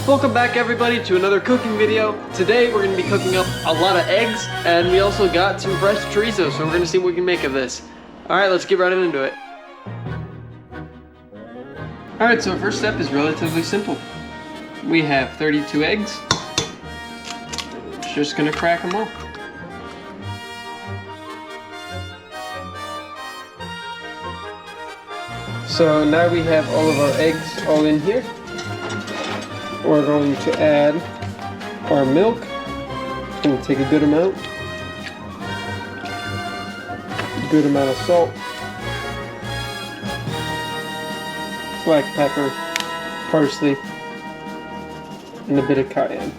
Welcome back everybody to another cooking video. Today we're going to be cooking up a lot of eggs, and we also got some fresh chorizo, so we're going to see what we can make of this. Alright, let's get right into it. Alright, so our first step is relatively simple. We have 32 eggs. Just going to crack them all. So now we have all of our eggs all in here. We're going to add our milk. It's going to take a good amount. Good amount of salt. Black pepper, parsley, and a bit of cayenne.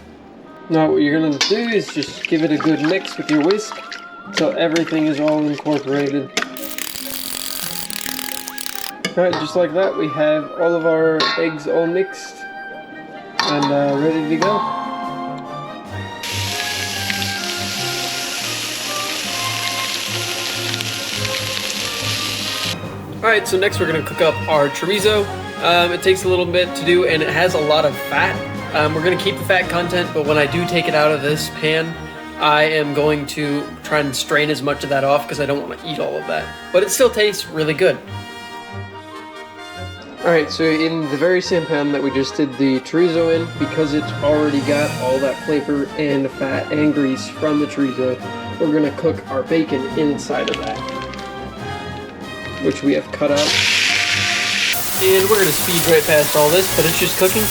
Now what you're going to do is just give it a good mix with your whisk until everything is all incorporated. Alright, just like that, we have all of our eggs all mixed and ready to go. Alright, so next we're going to cook up our chorizo. It takes a little bit to do and it has a lot of fat. We're going to keep the fat content, but when I do take it out of this pan, I am going to try and strain as much of that off because I don't want to eat all of that. But it still tastes really good. Alright, so in the very same pan that we just did the chorizo in, because it's already got all that flavor and fat and grease from the chorizo, we're going to cook our bacon inside of that, which we have cut out. And we're going to speed right past all this, but it's just cooking.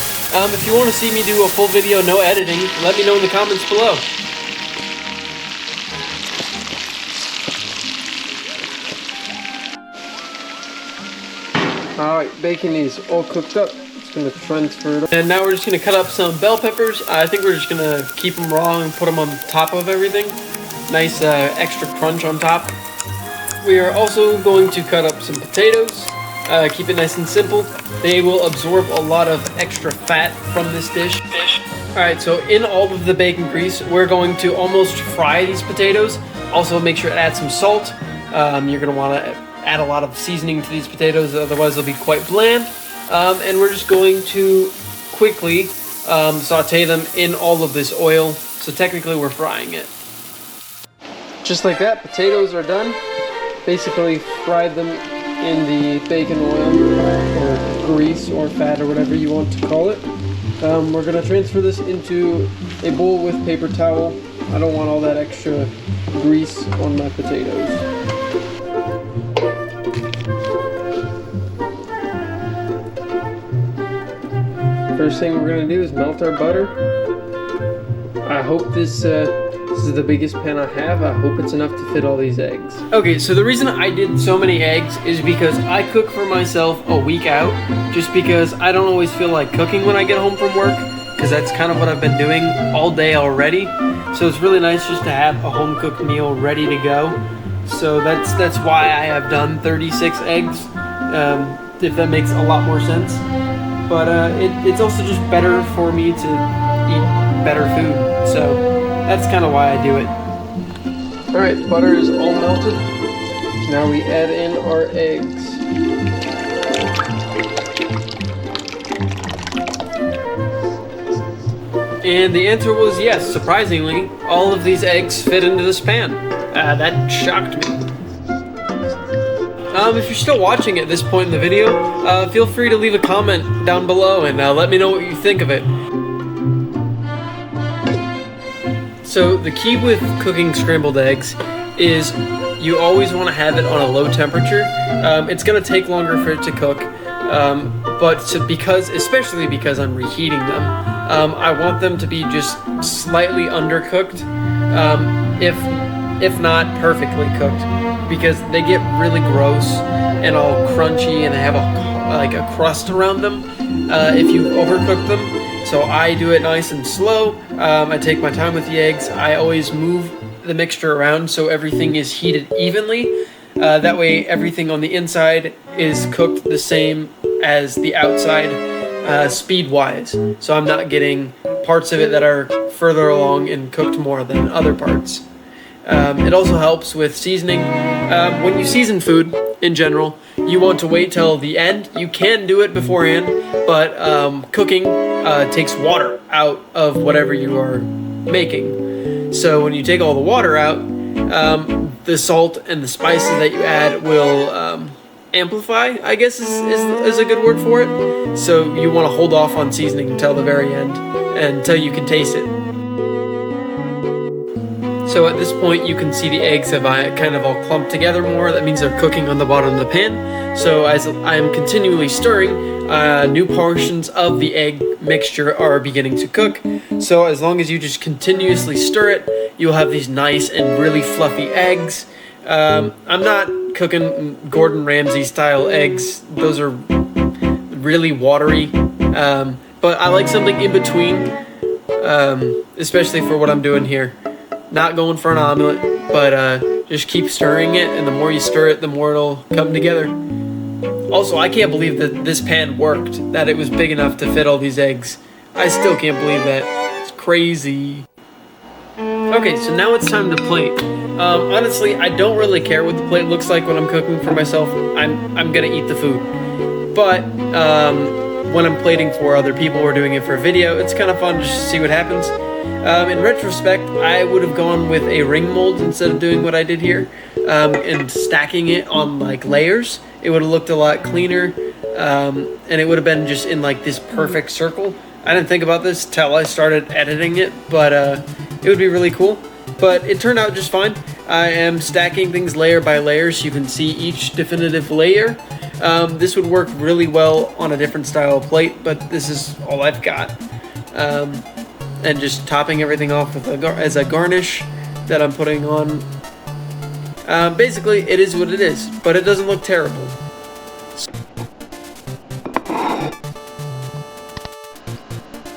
If you want to see me do a full video, no editing, let me know in the comments below. Alright, bacon is all cooked up. It's going to transfer it. And now we're just going to cut up some bell peppers. I think we're just going to keep them raw and put them on top of everything. Nice extra crunch on top. We are also going to cut up some potatoes. Keep it nice and simple. They will absorb a lot of extra fat from this dish. Alright, so in all of the bacon grease, we're going to almost fry these potatoes. Also make sure to add some salt. You're going to want to add a lot of seasoning to these potatoes, otherwise they'll be quite bland. And we're just going to quickly saute them in all of this oil. So technically we're frying it. Just like that, potatoes are done. Basically fry them in the bacon oil or grease or fat or whatever you want to call it. We're going to transfer this into a bowl with paper towel. I don't want all that extra grease on my potatoes. First thing we're going to do is melt our butter. I hope this is the biggest pan I have. I hope it's enough to fit all these eggs. Okay, so the reason I did so many eggs is because I cook for myself a week out, just because I don't always feel like cooking when I get home from work, because that's kind of what I've been doing all day already. So it's really nice just to have a home-cooked meal ready to go. So that's why I have done 36 eggs, if that makes a lot more sense. But it's also just better for me to eat better food, so that's kind of why I do it. Alright, butter is all melted. Now we add in our eggs. And the answer was yes, surprisingly, all of these eggs fit into this pan. That shocked me. If you're still watching at this point in the video, feel free to leave a comment down below and let me know what you think of it. So the key with cooking scrambled eggs is you always want to have it on a low temperature. It's going to take longer for it to cook, especially because I'm reheating them, I want them to be just slightly undercooked, if not perfectly cooked, because they get really gross and all crunchy and they have a crust around them if you overcook them. So I do it nice and slow. I take my time with the eggs. I always move the mixture around so everything is heated evenly. That way everything on the inside is cooked the same as the outside, speed-wise. So I'm not getting parts of it that are further along and cooked more than other parts. It also helps with seasoning. When you season food, in general, you want to wait till the end. You can do it beforehand, but cooking takes water out of whatever you are making. So when you take all the water out, the salt and the spices that you add will amplify, I guess is a good word for it. So you want to hold off on seasoning until the very end, until you can taste it. So at this point you can see the eggs have kind of all clumped together more. That means they're cooking on the bottom of the pan. So as I'm continually stirring, new portions of the egg mixture are beginning to cook. So as long as you just continuously stir it, you'll have these nice and really fluffy eggs. I'm not cooking Gordon Ramsay style eggs. Those are really watery. But I like something in between, especially for what I'm doing here. Not going for an omelet, but just keep stirring it, and the more you stir it, the more it'll come together. Also, I can't believe that this pan worked, that it was big enough to fit all these eggs. I still can't believe that. It's crazy. Okay, so now it's time to plate. Honestly, I don't really care what the plate looks like when I'm cooking for myself. I'm gonna eat the food. But when I'm plating for other people or doing it for a video, it's kind of fun just to see what happens. In retrospect, I would have gone with a ring mold instead of doing what I did here, and stacking it on like layers. It would have looked a lot cleaner, and it would have been just in like this perfect circle. I didn't think about this till I started editing it, but it would be really cool. But it turned out just fine. I am stacking things layer by layer so you can see each definitive layer. This would work really well on a different style of plate, but this is all I've got. And just topping everything off with as a garnish that I'm putting on. Basically, it is what it is, but it doesn't look terrible.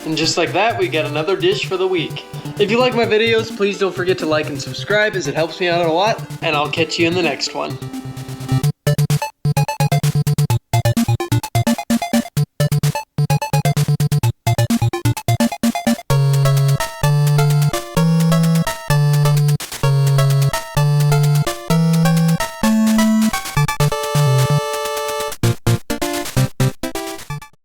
And just like that, we get another dish for the week. If you like my videos, please don't forget to like and subscribe, as it helps me out a lot, and I'll catch you in the next one.